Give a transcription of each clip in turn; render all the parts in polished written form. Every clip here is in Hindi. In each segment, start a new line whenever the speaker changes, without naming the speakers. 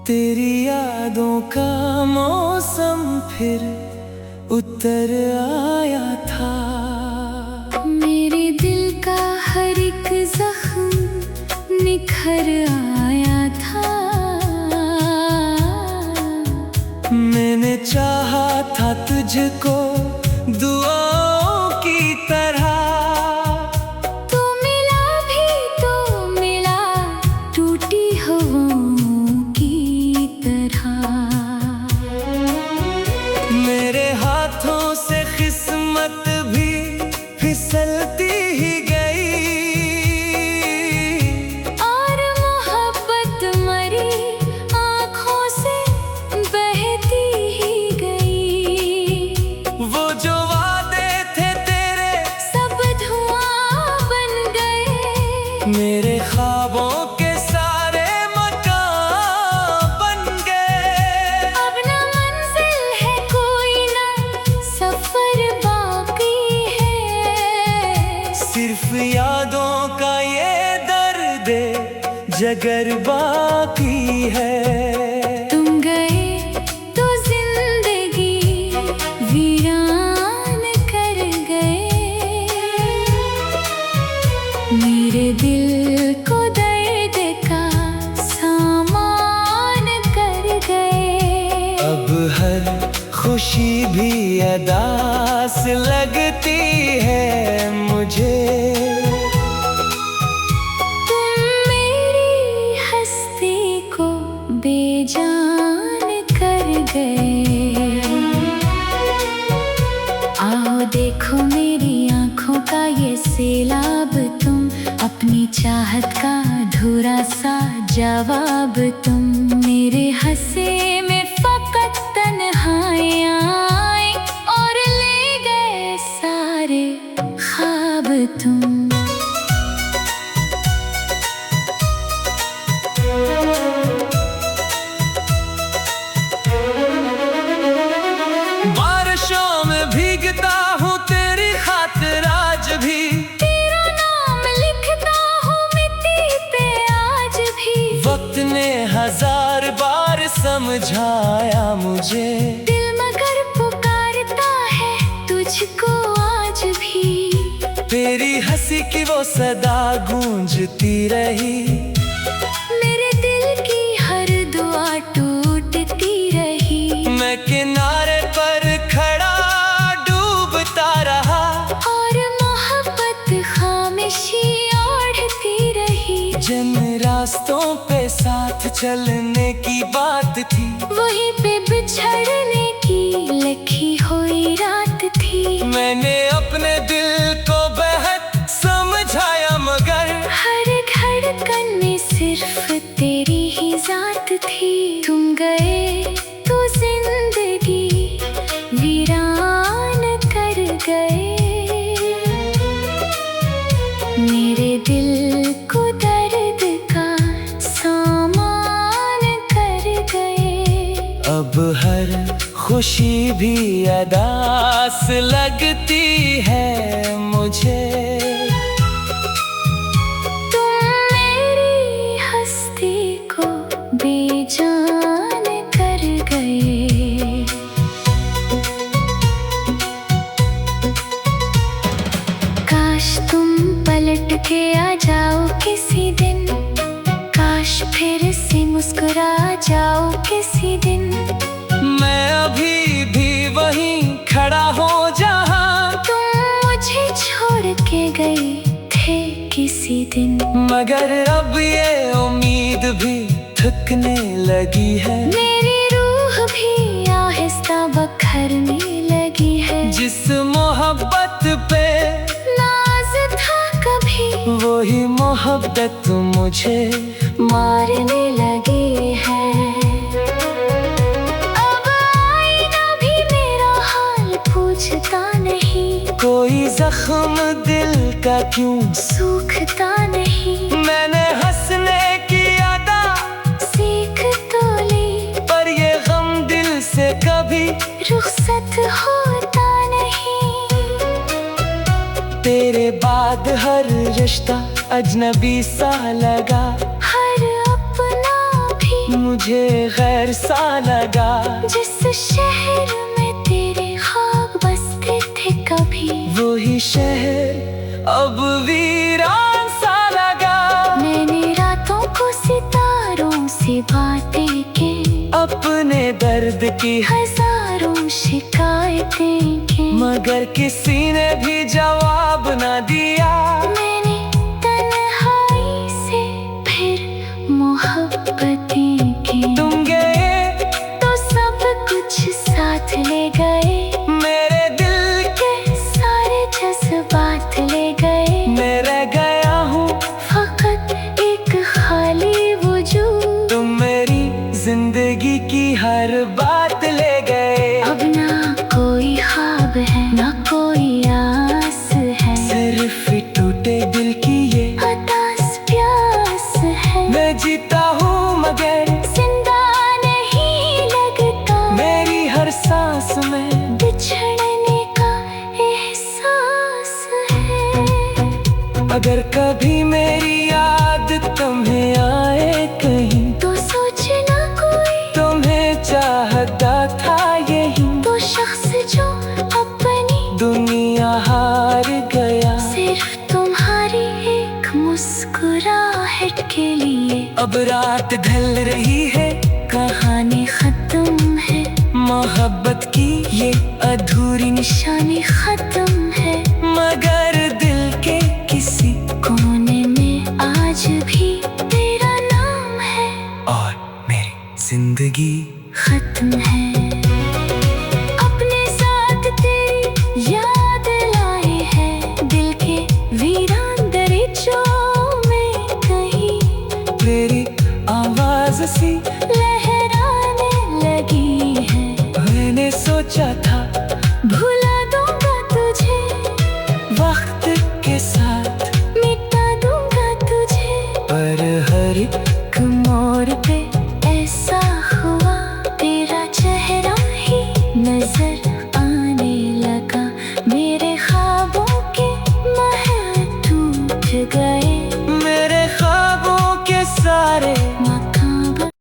तेरी यादों का मौसम फिर उतर आया था।
मेरे दिल का हर एक जख्म निखर आया था।
मैंने चाहा था तुझको दुआओं की तरह,
तू मिला भी तो मिला टूटी हवाओं की तरह।
मेरे हाथों से किस्मत भी फिसलती ही गई,
और मोहब्बत मरी आँखों से बहती ही गई।
वो जो वादे थे तेरे
सब धुआं बन गए,
मेरे ख्वाबों के सारे मकान बन गए।
अब न मंजिल है कोई ना सफर बाकी है,
सिर्फ यादों का ये दर्द जगर बाकी है।
तुम गए तो जिंदगी वीरान कर गए। मेरे दिल को दर्द का सामान कर गए।
अब हर खुशी भी अदास लगती है मुझे।
तुम मेरी हस्ती को बेजान कर गए। आओ देखो मेरी आँखों का ये सैलाब, तुम अपनी चाहत का अधूरा सा जवाब। तुम मेरे हंसे में फकत तन्हाइयाँ आई और ले गए सारे ख्वाब। तुम
बारिशों में भीगता हूँ तेरी खातिर आज भी,
तेरा नाम लिखता हूँ मिट्टी पे आज भी।
वक्त ने हजार बार समझाया मुझे,
दिल मगर पुकारता है तुझको आज भी।
तेरी हंसी की वो सदा गूंजती रही,
मेरे दिल की हर दुआ टूटती रही।
मैं किनारे पर खड़ा डूबता रहा,
और मोहब्बत खामोशी ओढ़ती रही।
जिन रास्तों पे साथ चलने की बात थी,
वहीं पे बिछड़ने की लिखी हुई रात थी।
मैंने अपने दिल को बेहद समझाया मगर
हर धड़कन में सिर्फ तेरी ही जात थी। तुम गए तो जिंदगी वीरान कर गए। मेरे दिल को दर्द का सामान कर गए।
अब हर खुशी भी अदास लगती है मुझे।
तुम मेरी हस्ती को बेजान कर गए। काश तुम पलट के आ जाओ किसी दिन, काश फिर से मुस्कुरा जाओ किसी दिन।
मैं अभी भी वहीं खड़ा हो जहाँ
तुम मुझे छोड़ के गए थे किसी दिन,
मगर अब ये उम्मीद भी थकने लगी है।
मेरी रूह भी आहिस्ता बखरने लगी है।
जिस मोहब्बत पे
नाज था कभी,
वही मोहब्बत मुझे
मारने लगी है। अब आईना भी मेरा हाल पूछता नहीं,
कोई जख्म दिल का क्यों
सूखता नहीं।
मैंने हंसने की अदा
सीख तो ली,
पर ये गम दिल से कभी
रुखसत होता नहीं।
तेरे बाद हर रिश्ता अजनबी सा लगा,
हर अपना भी
मुझे गैर सा लगा।
जिस शहर में तेरे ख्वाब बसते थे कभी,
वही शहर अब वीरान सा लगा।
मैंने रातों को सितारों से बातें की,
अपने दर्द की
हजारों शिकायतें की,
मगर किसी ने भी जवाब न दिया।
मैंने तन्हाई से फिर मोहब्बतें की।
तुम गए
तो सब कुछ साथ ले गए,
मेरे दिल
के सारे जज्बात ले गए।
मैं रह गया हूँ
फकत एक खाली वजूद,
तुम मेरी जिंदगी की हर बात ले गए।
अब ना कोई ख्वाब है ना कोई आस है,
सिर्फ टूटे दिल की ये
हताश प्यास है।
मैं जीता हूँ मगर
जिंदा नहीं लगता,
मेरी हर सांस में
बिछड़ने का एहसास है।
अगर कभी मेरी याद तुम्हें आए कहीं,
तो सोचना कोई
तुम्हें चाहता था यही।
तो शख्स जो अपनी
दुनिया हार गया
सिर्फ तुम्हारी एक मुस्कुराहट के लिए।
अब रात ढल रही है,
कहानी खत्म है,
मोहब्बत की ये अधूरी
निशानी खत्म है,
मगर दिल के किसी
कोने में आज भी तेरा नाम है।
और मेरी जिंदगी
खत्म है। अपने साथ तेरी याद लाए हैं, दिल के वीरान दरिचों में कहीं
तेरी आवाज सी
लहराने लगी है।
मैंने सोचा था
भुला दूंगा तुझे,
वक्त के साथ
मिटा दूंगा तुझे,
पर हर
एक मोड़ पे ऐसा हुआ, तेरा चेहरा ही नजर आने लगा। मेरे ख्वाबों के महल टूट गए,
मेरे ख्वाबों के सारे
मकान बन-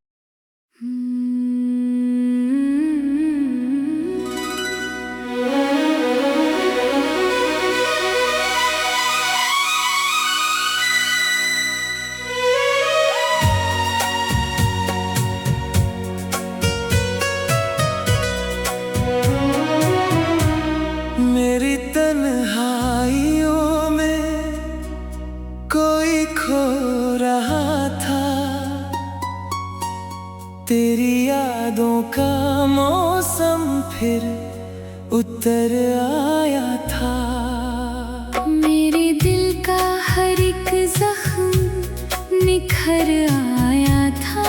मेरी तन्हाइयों में कोई खो रहा था। तेरी यादों का मौसम फिर उतर आया था।
मेरे दिल का हर एक जख्म निखर आया था।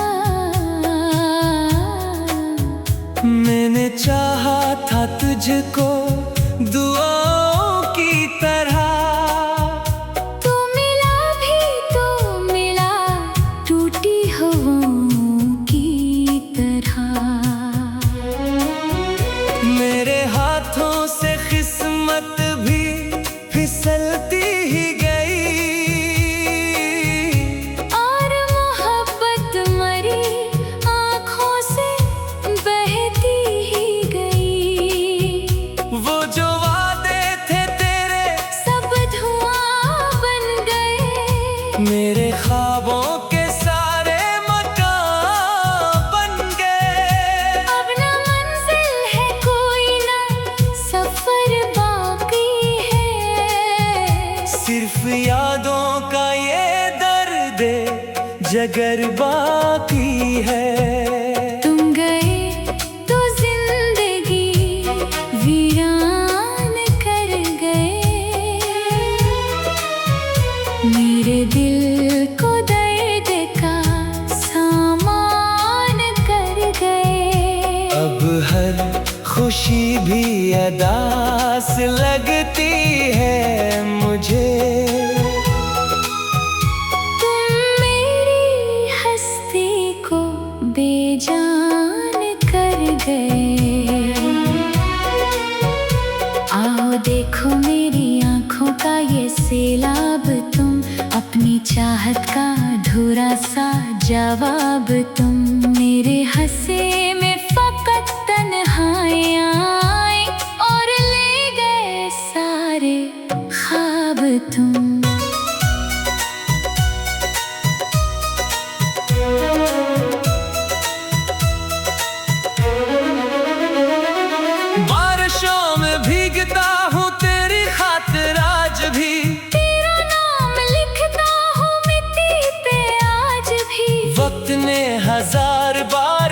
मैंने चाहा था तुझको दुआओं की तरह,
तू मिला भी तो मिला टूटी हवाओं की तरह।
मेरे हाथों से किस्मत भी फिसलती ही गई,
और मोहब्बत मरी आँखों से बहती ही गई।
वो जो वादे थे तेरे
सब धुआं बन गए,
मेरे ख्वाबों के सारे मकान बन गए।
अब ना मंजिल है कोई ना सफर बाकी है,
सिर्फ यादों का ये दर्द जगर बाकी है।
तुम गए तो जिंदगी वीरान कर गए, मेरे दिल को दर्द का सामान कर गए।
अब हर खुशी भी अदास लगती है मुझे।
तुम मेरी हस्ती को बेजान कर गए। आओ देखो मेरी आँखों का ये सैलाब, तुम अपनी चाहत का अधूरा सा जवाब तुम।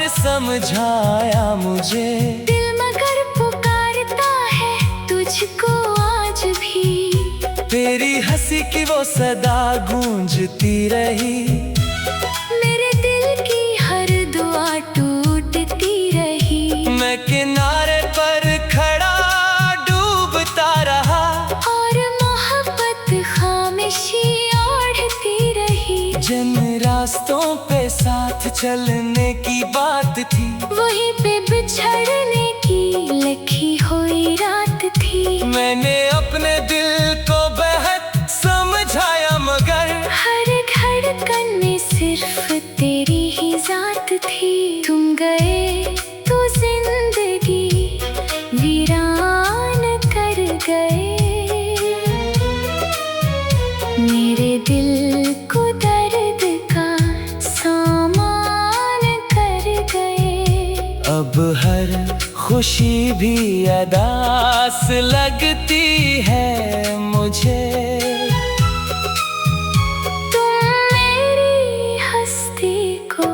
प्यार समझाया मुझे।
दिल मगर पुकारता है तुझको आज भी।
तेरी हंसी की वो सदा गूंजती रही।
मेरे दिल की हर दुआ टूटती रही।
मैं किनारे पर खड़ा डूबता रहा।
और मोहब्बत खामोशी ओढ़ती रही।
जिन रास्तों पे साथ चलने की बात थी,
वहीं पे बिछड़ने की लिखी हुई रात थी।
मैंने अपने दिल को बेहद समझाया मगर
हर धड़कन में सिर्फ तेरी ही जात थी। तुम गए तो जिंदगी वीरान कर गए। मेरे दिल को दर्द का सामान कर गए।
अब हर खुशी भी अदास लगती है मुझे।
तुम मेरी हस्ती को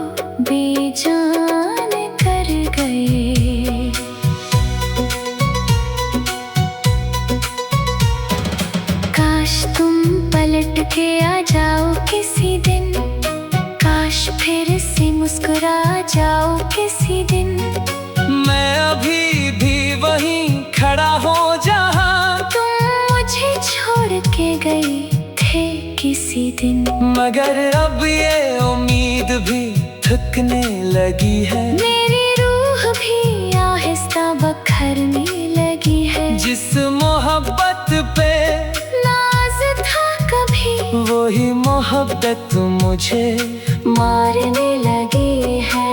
बेजान कर गए। काश तुम पलट के आ जाओ किसी दिन। काश फिर से मुस्कुरा जाओ किसी दिन।
मैं अभी भी वहीं खड़ा हो जहां
तुम मुझे छोड़ के गए थे किसी दिन।
मगर अब ये उम्मीद भी थकने लगी है।
मेरी रूह भी आहिस्ता बखरने लगी है।
जिस मोहब्बत पे
नाज था कभी,
वही मोहब्बत मुझे
मारने लगी है।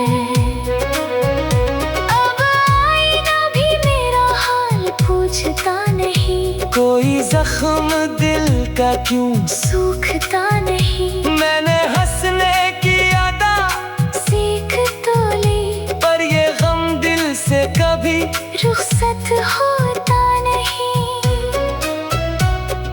अब आईना भी मेरा हाल पूछता नहीं।
कोई जख्म दिल का क्यों
सूखता नहीं।
मैंने हंसने की अदा
सीख तो ली,
पर ये गम दिल से कभी
रुखसत होता नहीं।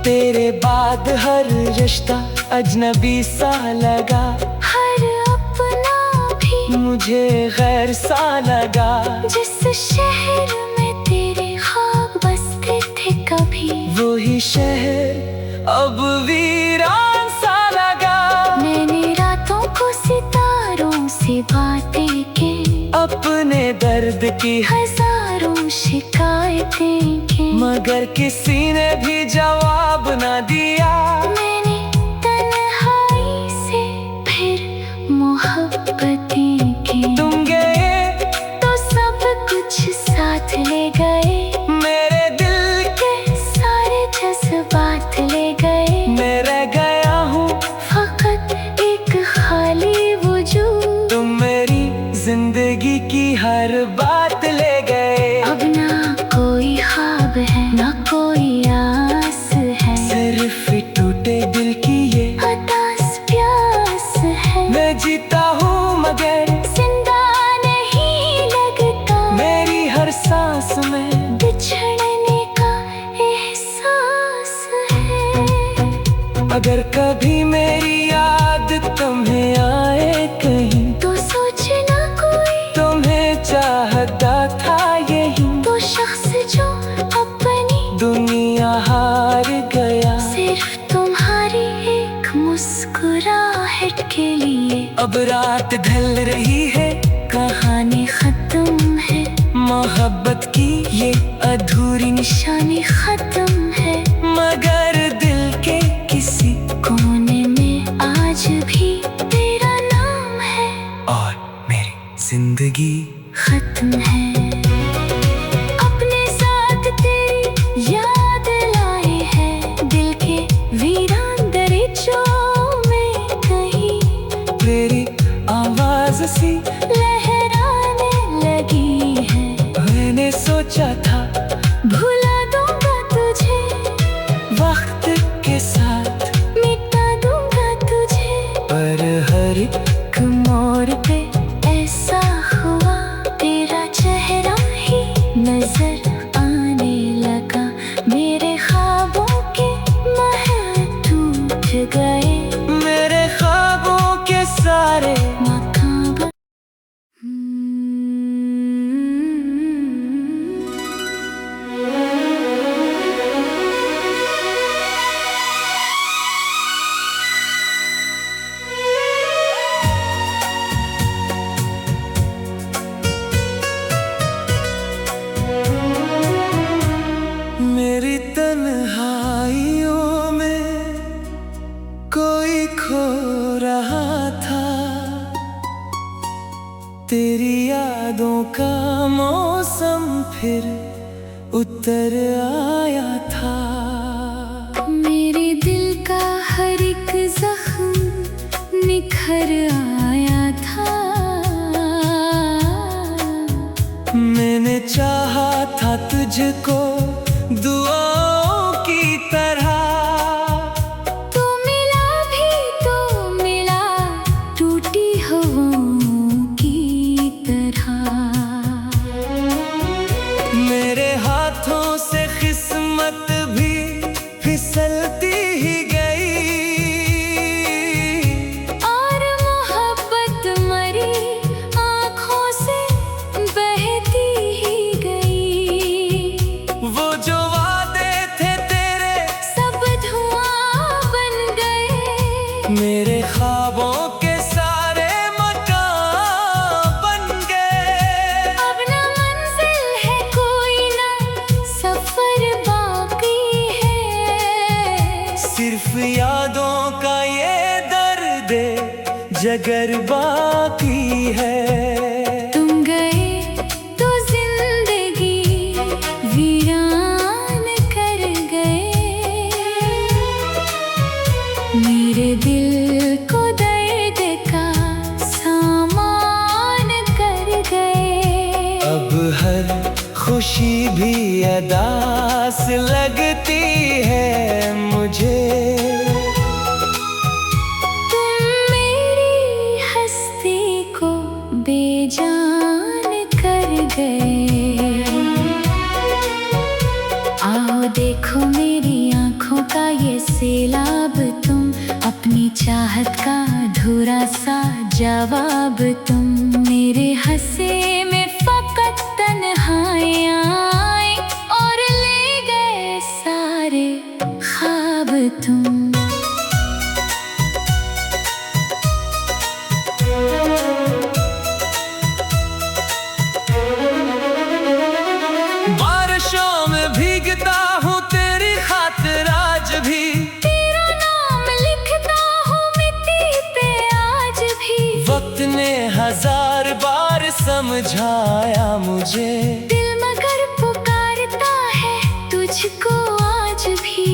तेरे बाद हर रिश्ता अजनबी सा लगा।
हर अपना भी
मुझे गैर सा लगा।
जिस शहर में तेरे ख्वाब बसते थे कभी,
वही शहर अब वीरान सा लगा।
मैंने रातों को सितारों से बातें की।
अपने दर्द की
हजारों शिकायतें की।
मगर किसी ने भी जवाब न दिया।
मैंने तन्हाई से फिर मोहब्बतें की।
तुम गए
तो सब कुछ साथ ले गए।
मेरे दिल
के सारे जज्बात ले गए।
मैं रह गया हूँ
फकत एक खाली वजूद।
तुम मेरी जिंदगी की हर बात ले गए।
अब ना कोई ख्वाब है ना कोई आस है।
सिर्फ टूटे दिल की ये
हताश प्यास है।
मैं जीता हूँ मगर
जिंदा नहीं लगता।
मेरी हर सांस में
बिछड़ने का एहसास है।
अगर कभी मेरी याद तुम्हें आए कहीं,
तो सोचना कोई
तुम्हें चाहता था यही।
तो शख्स जो अपनी
दुनिया हार गया
सिर्फ तुम्हारी एक मुस्कुराहट के लिए।
अब रात ढल रही है,
कहानी खत्म है।
मोहब्बत की ये अधूरी
निशानी खत्म है।
मगर दिल के किसी
कोने में आज भी तेरा नाम है।
और मेरी जिंदगी
खत्म है। अपने साथ तेरी याद लाए हैं दिल के वीरान दरिचों में कहीं।
तेरी आवाज सी
लहराने लगी है।
मैंने सोचा था
भुला दूंगा तुझे,
वक्त के साथ
मिटा दूंगा तुझे।
पर हर
एक मोड़ पे ऐसा हुआ, तेरा चेहरा ही नजर आने लगा। मेरे ख्वाबों के महल टूट गए।
मेरे ख्वाबों के सारे
मकान
तेरी यादों का मौसम फिर उतर आया था।
मेरे दिल का हर एक जख्म निखर आया था।
मैंने चाहा था तुझको दुआओं की तरह,
तू मिला भी तो मिला टूटी हवाओं की तरह।
मेरे हाथों से किस्मत भी फिसलती ही गई,
और मोहब्बत मरी आँखों से बहती ही गई।
वो जो वादे थे तेरे
सब धुआं बन गए,
मेरे ख्वाबों के सारे मकान बन गए।
अब ना मंजिल है कोई ना सफर बाकी है।
सिर्फ यादों का ये दर्द जगर बाकी है।
तुम गए तो जिंदगी वीरान कर गए, मेरे दिल को दर्द का सामान कर गए।
अब हर खुशी भी अदास लगती है मुझे।
तुम मेरी हस्ती को बेजान कर गए। आओ देखो मेरी आँखों का ये सैलाब, तुम अपनी चाहत का अधूरा सा जवाब। तुम मेरे हंसे में फकत तन्हाइयाँ आई और ले गए सारे ख्वाब। तुम
बारिशों में भीगता हूँ तेरी खातिर आज भी,
तेरा नाम लिखता हूँ मिट्टी पे आज भी।
वक्त ने हजार बार समझाया मुझे,
दिल मगर पुकारता है तुझको आज भी।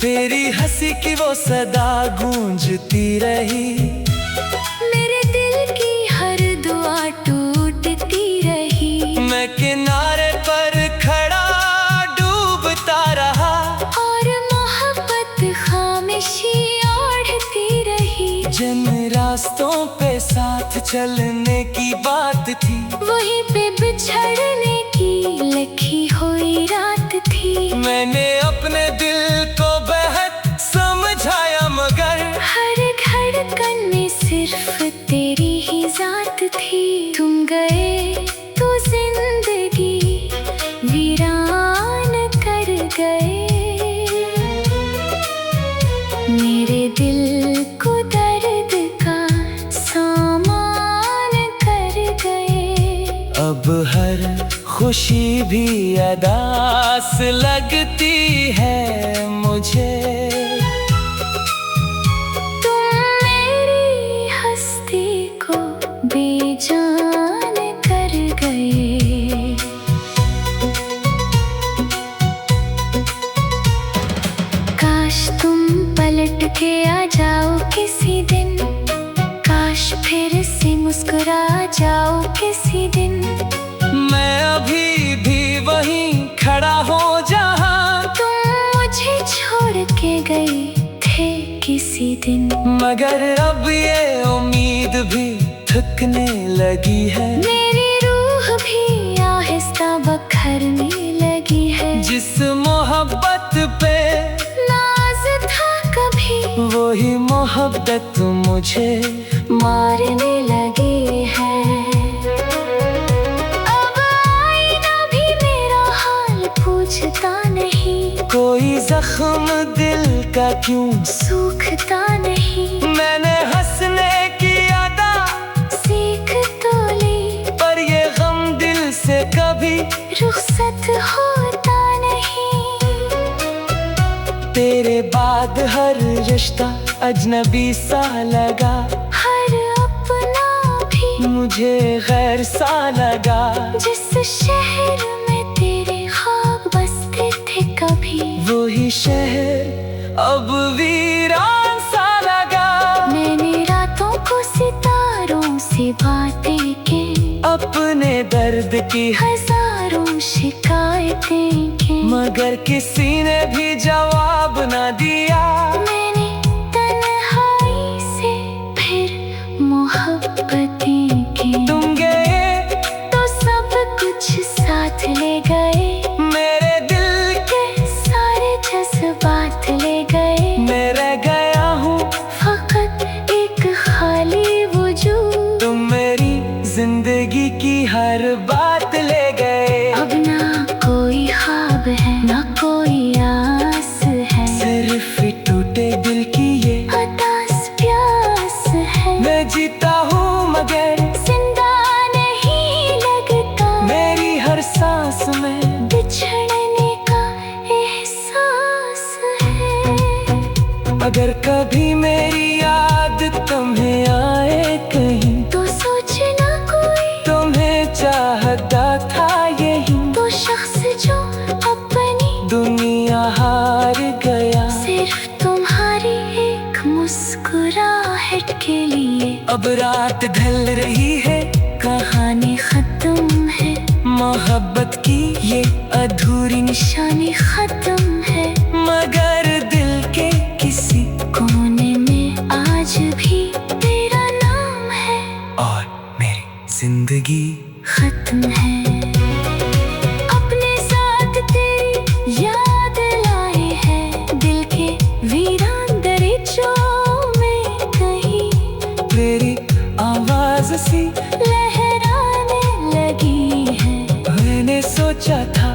तेरी हंसी की वो सदा गूंजती रही,
मेरे दिल की हर दुआ टूटती रही।
मैं किनारे पर खड़ा डूबता रहा,
और मोहब्बत खामोशी ओढ़ती रही।
जिन रास्तों पे साथ चलने की बात थी,
वहीं पे बिछड़ने की लिखी हुई रात थी।
मैंने अपने दिल को बेहद समझाया मगर
हर धड़कन में सिर्फ तेरी ही जात थी। तुम गए तो जिंदगी वीरान कर गए, मेरे दिल को दर्द का सामान कर गए।
अब हर खुशी भी अदास लगती है मुझे।
तुम मेरी हस्ती को बेजान कर गए। काश तुम पलट के आ जाओ किसी दिन, काश फिर से मुस्कुरा जाओ किसी दिन।
मैं अभी भी वहीं खड़ा हो जहाँ
तुम मुझे छोड़ के गए थे किसी दिन,
मगर अब ये उम्मीद भी थकने लगी है।
मेरी रूह भी आहिस्ता बखरने लगी है।
जिस मोहब्बत पे
नाज था कभी,
वही मोहब्बत मुझे
मारने लगी है। अब आईना भी मेरा हाल पूछता नहीं,
कोई जख्म दिल का क्यों
सूखता नहीं।
मैंने हंसने की अदा
सीख तो ली,
पर ये गम दिल से कभी
रुखसत होता नहीं।
तेरे बाद हर रिश्ता अजनबी सा लगा,
हर अपना भी
मुझे गैर सा लगा।
जिस शहर में तेरे ख्वाब बसते थे कभी,
वही शहर अब वीरान सा लगा।
मैंने रातों को सितारों से बातें की,
अपने दर्द की
हजारों शिकायतें की,
मगर किसी ने भी जवाब न दिया।
मैंने तन्हाई से फिर मोहब्बतें की।
तुम गए
तो सब कुछ साथ ले गए,
मेरे दिल
के सारे जज्बात ले गए।
मैं रह गया हूँ
फकत एक खाली वजूद,
तुम मेरी जिंदगी की हर बात ले गए।
अब ना कोई ख्वाब है ना कोई आस है,
सिर्फ टूटे दिल की ये
हताश प्यास है।
मैं जीता हूँ मगर
जिंदा नहीं लगता,
मेरी हर सांस में
बिछड़ने का एहसास है।
अगर कभी मेरी याद तुम्हें आए कहीं,
तो सोचना कोई
तुम्हें चाहता था यही।
तो शख्स जो अपनी
दुनिया हार गया
सिर्फ तुम्हारी एक मुस्कुराहट के लिए।
अब रात ढल रही है,
कहानी खत्म है,
मोहब्बत की ये अधूरी
निशानी खत्म है,
मगर दिल के किसी
कोने में आज भी तेरा नाम है।
और मेरी जिंदगी
खत्म है। अपने साथ तेरी याद लाए हैं, दिल के वीरान दरीचों में कहीं
तेरी आवाज सी
लहराने लगी है।
मैंने सोचा था